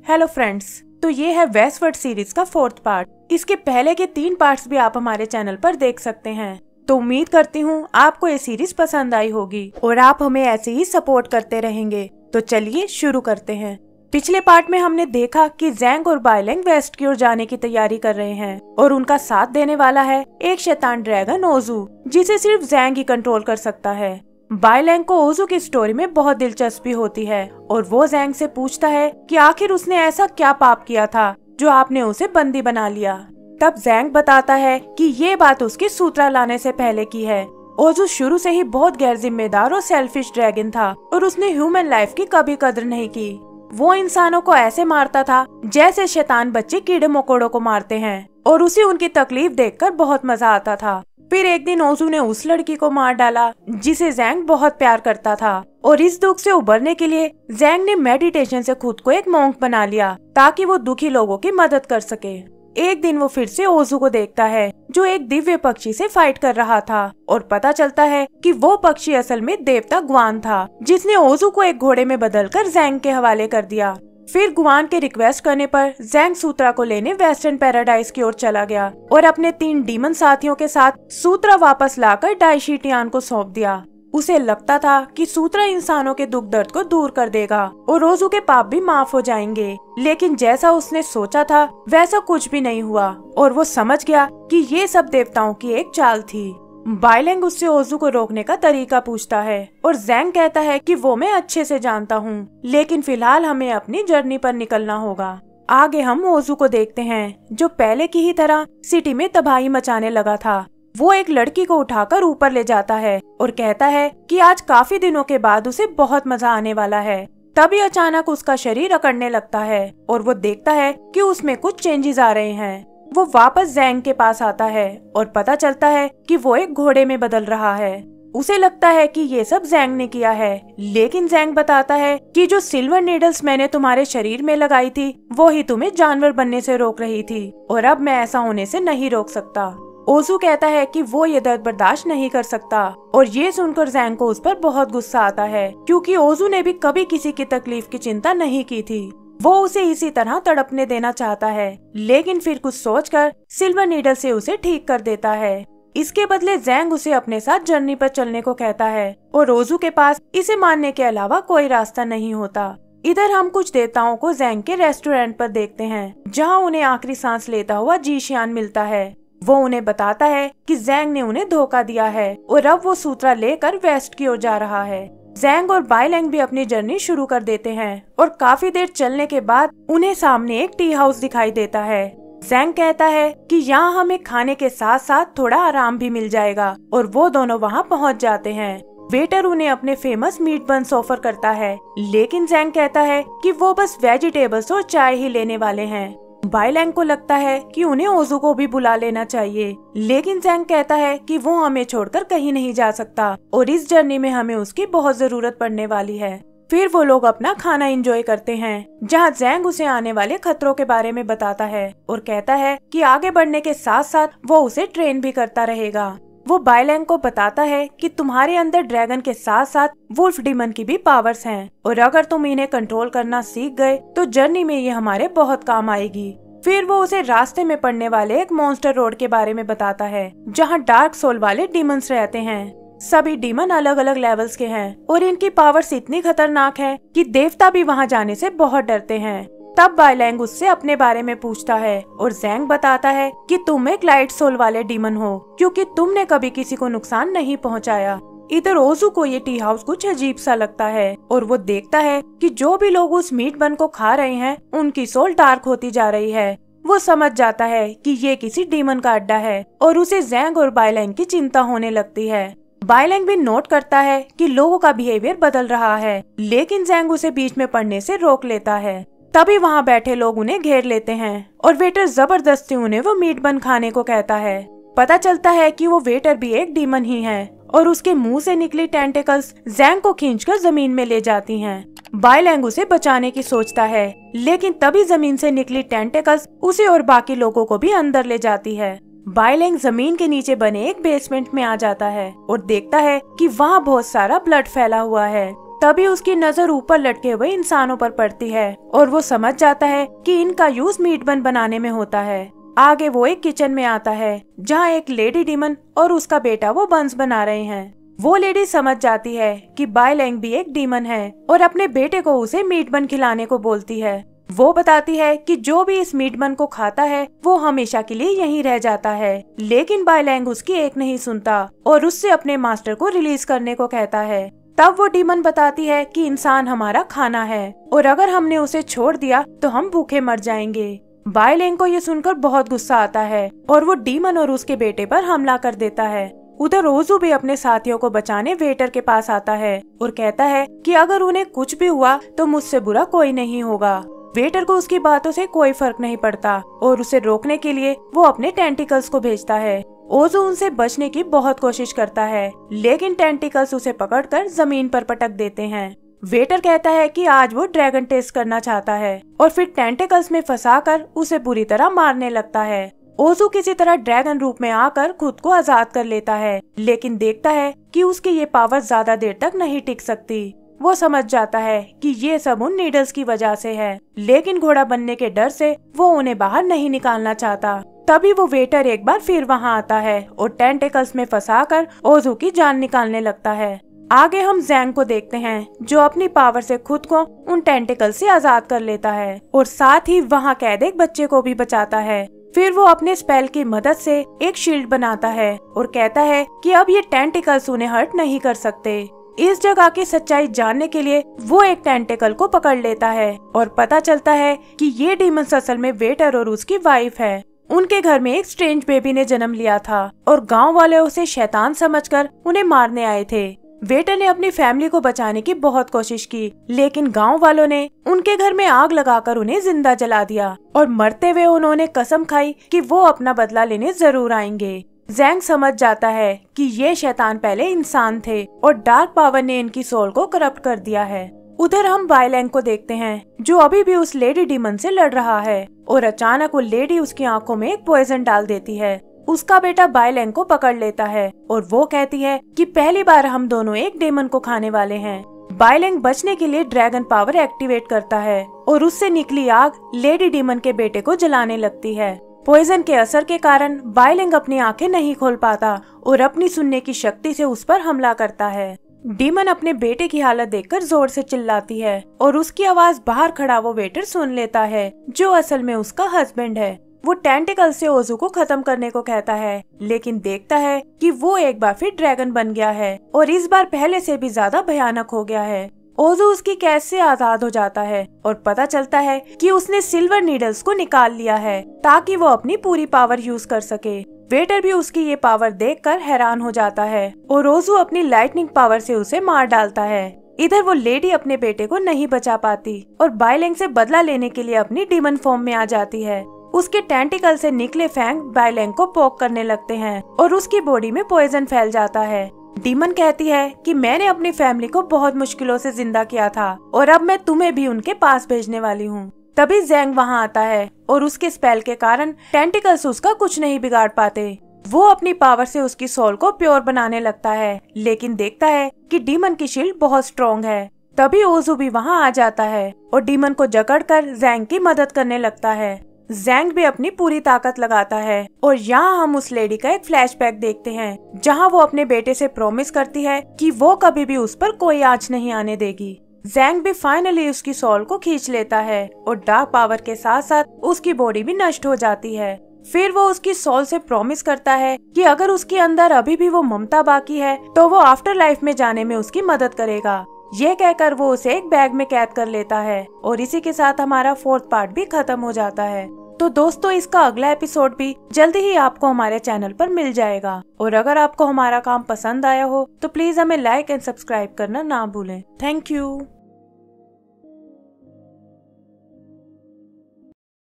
Hello friends, तो ये है वेस्टवर्ल्ड सीरीज का 4th पार्ट। इसके पहले के 3 पार्ट्स भी आप हमारे चैनल पर देख सकते हैं। तो उम्मीद करती हूँ आपको ये सीरीज पसंद आई होगी और आप हमें ऐसे ही सपोर्ट करते रहेंगे। तो चलिए शुरू करते हैं। पिछले पार्ट में हमने देखा कि ज़ैंग और बाइलैंग वेस्ट की ओर जाने की तैयारी कर रहे हैं और उनका साथ देने वाला है एक शैतान ड्रैगन ओजू, जिसे सिर्फ ज़ैंग ही कंट्रोल कर सकता है। बाइलैंग को ओजू की स्टोरी में बहुत दिलचस्पी होती है और वो ज़ैंग से पूछता है कि आखिर उसने ऐसा क्या पाप किया था जो आपने उसे बंदी बना लिया। तब ज़ैंग बताता है कि ये बात उसकी सूत्रा लाने से पहले की है। ओजू शुरू से ही बहुत गैर जिम्मेदार और सेल्फिश ड्रैगन था और उसने ह्यूमन लाइफ की कभी कदर नहीं की। वो इंसानों को ऐसे मारता था जैसे शैतान बच्चे कीड़े मकोड़ों को मारते हैं और उसे उनकी तकलीफ देखकर बहुत मजा आता था। फिर एक दिन ओजू ने उस लड़की को मार डाला जिसे ज़ैंग बहुत प्यार करता था और इस दुख से उबरने के लिए ज़ैंग ने मेडिटेशन से खुद को एक मॉन्क बना लिया ताकि वो दुखी लोगों की मदद कर सके। एक दिन वो फिर से ओजू को देखता है जो एक दिव्य पक्षी से फाइट कर रहा था और पता चलता है कि वो पक्षी असल में देवता गुआन था, जिसने ओजू को एक घोड़े में बदलकर ज़ैंग के हवाले कर दिया। फिर गुआन के रिक्वेस्ट करने पर ज़ैंग सूत्रा को लेने वेस्टर्न पैराडाइज की ओर चला गया और अपने 3 डीमन साथियों के साथ सूत्रा वापस लाकर डाइशिटियान को सौंप दिया। उसे लगता था कि सूत्रा इंसानों के दुख दर्द को दूर कर देगा और ओजू के पाप भी माफ हो जाएंगे, लेकिन जैसा उसने सोचा था वैसा कुछ भी नहीं हुआ और वो समझ गया कि ये सब देवताओं की एक चाल थी। बाइलैंग उससे ओजू को रोकने का तरीका पूछता है और ज़ैंग कहता है कि वो मैं अच्छे से जानता हूँ, लेकिन फिलहाल हमें अपनी जर्नी पर निकलना होगा। आगे हम ओजू को देखते हैं जो पहले की ही तरह सिटी में तबाही मचाने लगा था। वो एक लड़की को उठाकर ऊपर ले जाता है और कहता है कि आज काफी दिनों के बाद उसे बहुत मजा आने वाला है। तभी अचानक उसका शरीर अकड़ने लगता है और वो देखता है कि उसमें कुछ चेंजेस आ रहे हैं। वो वापस ज़ैंग के पास आता है और पता चलता है कि वो एक घोड़े में बदल रहा है। उसे लगता है कि ये सब ज़ैंग ने किया है, लेकिन ज़ैंग बताता है कि जो सिल्वर नीडल्स मैंने तुम्हारे शरीर में लगाई थी वो ही तुम्हें जानवर बनने से रोक रही थी और अब मैं ऐसा होने से नहीं रोक सकता। ओजू कहता है कि वो ये दर्द बर्दाश्त नहीं कर सकता और ये सुनकर ज़ैंग को उस पर बहुत गुस्सा आता है, क्योंकि ओजू ने भी कभी किसी की तकलीफ की चिंता नहीं की थी। वो उसे इसी तरह तड़पने देना चाहता है, लेकिन फिर कुछ सोचकर सिल्वर नीडल से उसे ठीक कर देता है। इसके बदले ज़ैंग उसे अपने साथ जर्नी पर चलने को कहता है और ओजू के पास इसे मानने के अलावा कोई रास्ता नहीं होता। इधर हम कुछ देवताओं को ज़ैंग के रेस्टोरेंट पर देखते हैं, जहाँ उन्हें आखिरी सांस लेता हुआ जीशियान मिलता है। वो उन्हें बताता है कि ज़ैंग ने उन्हें धोखा दिया है और अब वो सूत्रा लेकर वेस्ट की ओर जा रहा है। ज़ैंग और बाइलैंग भी अपनी जर्नी शुरू कर देते हैं और काफी देर चलने के बाद उन्हें सामने एक टी हाउस दिखाई देता है। ज़ैंग कहता है कि यहाँ हमें खाने के साथ साथ थोड़ा आराम भी मिल जाएगा और वो दोनों वहाँ पहुँच जाते हैं। वेटर उन्हें अपने फेमस मीट बन्स ऑफर करता है, लेकिन ज़ैंग कहता है कि वो बस वेजिटेबल्स और चाय ही लेने वाले हैं। बाइलैंग को लगता है कि उन्हें ओजू को भी बुला लेना चाहिए, लेकिन ज़ैंग कहता है कि वो हमें छोड़कर कहीं नहीं जा सकता और इस जर्नी में हमें उसकी बहुत जरूरत पड़ने वाली है। फिर वो लोग अपना खाना एंजॉय करते हैं, जहाँ ज़ैंग उसे आने वाले खतरों के बारे में बताता है और कहता है कि आगे बढ़ने के साथ साथ वो उसे ट्रेन भी करता रहेगा। वो बाइलैंग को बताता है कि तुम्हारे अंदर ड्रैगन के साथ साथ वुल्फ डीमन की भी पावर्स हैं और अगर तुम इन्हें कंट्रोल करना सीख गए तो जर्नी में ये हमारे बहुत काम आएगी। फिर वो उसे रास्ते में पड़ने वाले एक मॉन्स्टर रोड के बारे में बताता है, जहाँ डार्क सोल वाले डीमंस रहते हैं। सभी डीमन अलग अलग लेवल्स के हैं और इनकी पावर्स इतनी खतरनाक है कि देवता भी वहाँ जाने से बहुत डरते हैं। तब बाइलैंग उससे अपने बारे में पूछता है और ज़ैंग बताता है कि तुम एक लाइट सोल वाले डीमन हो, क्योंकि तुमने कभी किसी को नुकसान नहीं पहुंचाया। इधर ओजू को ये टी हाउस कुछ अजीब सा लगता है और वो देखता है कि जो भी लोग उस मीट बन को खा रहे हैं उनकी सोल डार्क होती जा रही है। वो समझ जाता है कि ये किसी डीमन का अड्डा है और उसे ज़ैंग और बाइलैंग की चिंता होने लगती है। बाइलैंग भी नोट करता है कि लोगों का बिहेवियर बदल रहा है, लेकिन ज़ैंग उसे बीच में पड़ने से रोक लेता है। तभी वहाँ बैठे लोग उन्हें घेर लेते हैं और वेटर जबरदस्ती उन्हें वो मीट बन खाने को कहता है। पता चलता है कि वो वेटर भी एक डीमन ही है और उसके मुंह से निकली टेंटिकल्स ज़ैंग को खींचकर जमीन में ले जाती हैं। बाइलैंग उसे बचाने की सोचता है, लेकिन तभी जमीन से निकली टेंटिकल्स उसे और बाकी लोगों को भी अंदर ले जाती है। बाइलैंग जमीन के नीचे बने एक बेसमेंट में आ जाता है और देखता है कि वहाँ बहुत सारा ब्लड फैला हुआ है। तभी उसकी नजर ऊपर लटके हुए इंसानों पर पड़ती है और वो समझ जाता है कि इनका यूज मीट बन बनाने में होता है। आगे वो एक किचन में आता है जहाँ एक लेडी डीमन और उसका बेटा वो बंस बना रहे हैं। वो लेडी समझ जाती है कि बाई लैंग भी एक डीमन है और अपने बेटे को उसे मीट बन खिलाने को बोलती है। वो बताती है कि जो भी इस मीट बन को खाता है वो हमेशा के लिए यहीं रह जाता है, लेकिन बाई लैंग उसकी एक नहीं सुनता और उससे अपने मास्टर को रिलीज करने को कहता है। तब वो डीमन बताती है कि इंसान हमारा खाना है और अगर हमने उसे छोड़ दिया तो हम भूखे मर जाएंगे। बाई लैंग को ये सुनकर बहुत गुस्सा आता है और वो डीमन और उसके बेटे पर हमला कर देता है। उधर ओजू भी अपने साथियों को बचाने वेटर के पास आता है और कहता है कि अगर उन्हें कुछ भी हुआ तो मुझसे बुरा कोई नहीं होगा। वेटर को उसकी बातों से कोई फर्क नहीं पड़ता और उसे रोकने के लिए वो अपने टेंटिकल्स को भेजता है। ओजू उनसे बचने की बहुत कोशिश करता है, लेकिन टेंटिकल्स उसे पकड़कर जमीन पर पटक देते हैं। वेटर कहता है कि आज वो ड्रैगन टेस्ट करना चाहता है और फिर टेंटिकल्स में फंसाकर उसे बुरी तरह मारने लगता है। ओजू किसी तरह ड्रैगन रूप में आकर खुद को आजाद कर लेता है, लेकिन देखता है कि उसकी ये पावर ज्यादा देर तक नहीं टिक सकती। वो समझ जाता है कि ये सब उन नीडल्स की वजह से है, लेकिन घोड़ा बनने के डर से वो उन्हें बाहर नहीं निकालना चाहता। तभी वो वेटर एक बार फिर वहाँ आता है और टेंटिकल्स में फंसाकर ओजू की जान निकालने लगता है। आगे हम ज़ैंग को देखते हैं जो अपनी पावर से खुद को उन टेंटिकल से आजाद कर लेता है और साथ ही वहाँ कैद एक बच्चे को भी बचाता है। फिर वो अपने स्पेल की मदद से एक शील्ड बनाता है और कहता है कि अब ये टेंटिकल्स उन्हें हर्ट नहीं कर सकते। इस जगह की सच्चाई जानने के लिए वो एक टेंटिकल को पकड़ लेता है और पता चलता है कि ये डीमंस असल में वेटर और उसकी वाइफ है। उनके घर में एक स्ट्रेंज बेबी ने जन्म लिया था और गांव वाले उसे शैतान समझकर उन्हें मारने आए थे। वेटर ने अपनी फैमिली को बचाने की बहुत कोशिश की, लेकिन गांव वालों ने उनके घर में आग लगाकर उन्हें जिंदा जला दिया और मरते हुए उन्होंने कसम खाई कि वो अपना बदला लेने जरूर आएंगे। ज़ैंग समझ जाता है कि ये शैतान पहले इंसान थे और डार्क पावर ने इनकी सोल को करप्ट कर दिया है। उधर हम बाई लैंग को देखते हैं जो अभी भी उस लेडी डीमन से लड़ रहा है और अचानक वो लेडी उसकी आंखों में एक पॉइजन डाल देती है। उसका बेटा बाई लैंग को पकड़ लेता है और वो कहती है कि पहली बार हम दोनों एक डेमन को खाने वाले हैं। बाई लैंग बचने के लिए ड्रैगन पावर एक्टिवेट करता है और उससे निकली आग लेडी डीमन के बेटे को जलाने लगती है। पॉइजन के असर के कारण बाई लैंग अपनी आंखें नहीं खोल पाता और अपनी सुनने की शक्ति से उस पर हमला करता है। डीमन अपने बेटे की हालत देखकर जोर से चिल्लाती है और उसकी आवाज बाहर खड़ा वो वेटर सुन लेता है जो असल में उसका हस्बैंड है। वो टेंटिकल से ओजू को खत्म करने को कहता है, लेकिन देखता है कि वो एक बार फिर ड्रैगन बन गया है और इस बार पहले से भी ज्यादा भयानक हो गया है। ओजू उसकी कैद से आजाद हो जाता है और पता चलता है कि उसने सिल्वर नीडल्स को निकाल लिया है ताकि वो अपनी पूरी पावर यूज कर सके। वेटर भी उसकी ये पावर देखकर हैरान हो जाता है और ओजू अपनी लाइटनिंग पावर से उसे मार डालता है। इधर वो लेडी अपने बेटे को नहीं बचा पाती और बाई लैंग से बदला लेने के लिए अपनी डीमन फॉर्म में आ जाती है। उसके टेंटिकल से निकले फैंग बाई लैंग को पोक करने लगते हैं और उसकी बॉडी में पॉइजन फैल जाता है। डीमन कहती है कि मैंने अपनी फैमिली को बहुत मुश्किलों से जिंदा किया था और अब मैं तुम्हें भी उनके पास भेजने वाली हूँ। तभी ज़ैंग वहाँ आता है और उसके स्पेल के कारण टेंटिकल्स उसका कुछ नहीं बिगाड़ पाते। वो अपनी पावर से उसकी सोल को प्योर बनाने लगता है, लेकिन देखता है कि डीमन की शील्ड बहुत स्ट्रॉन्ग है। तभी ओजू भी वहाँ आ जाता है और डीमन को जकड़कर ज़ैंग की मदद करने लगता है। ज़ैंग भी अपनी पूरी ताकत लगाता है और यहाँ हम उस लेडी का एक फ्लैशबैक देखते हैं जहाँ वो अपने बेटे से प्रॉमिस करती है कि वो कभी भी उस पर कोई आंच नहीं आने देगी। ज़ैंग भी फाइनली उसकी सोल को खींच लेता है और डार्क पावर के साथ साथ उसकी बॉडी भी नष्ट हो जाती है। फिर वो उसकी सोल से प्रॉमिस करता है कि अगर उसके अंदर अभी भी वो ममता बाकी है तो वो आफ्टर लाइफ में जाने में उसकी मदद करेगा। ये कहकर वो उसे एक बैग में कैद कर लेता है और इसी के साथ हमारा 4th पार्ट भी खत्म हो जाता है। तो दोस्तों इसका अगला एपिसोड भी जल्दी ही आपको हमारे चैनल पर मिल जाएगा और अगर आपको हमारा काम पसंद आया हो तो प्लीज हमें लाइक एंड सब्सक्राइब करना ना भूलें। Thank you.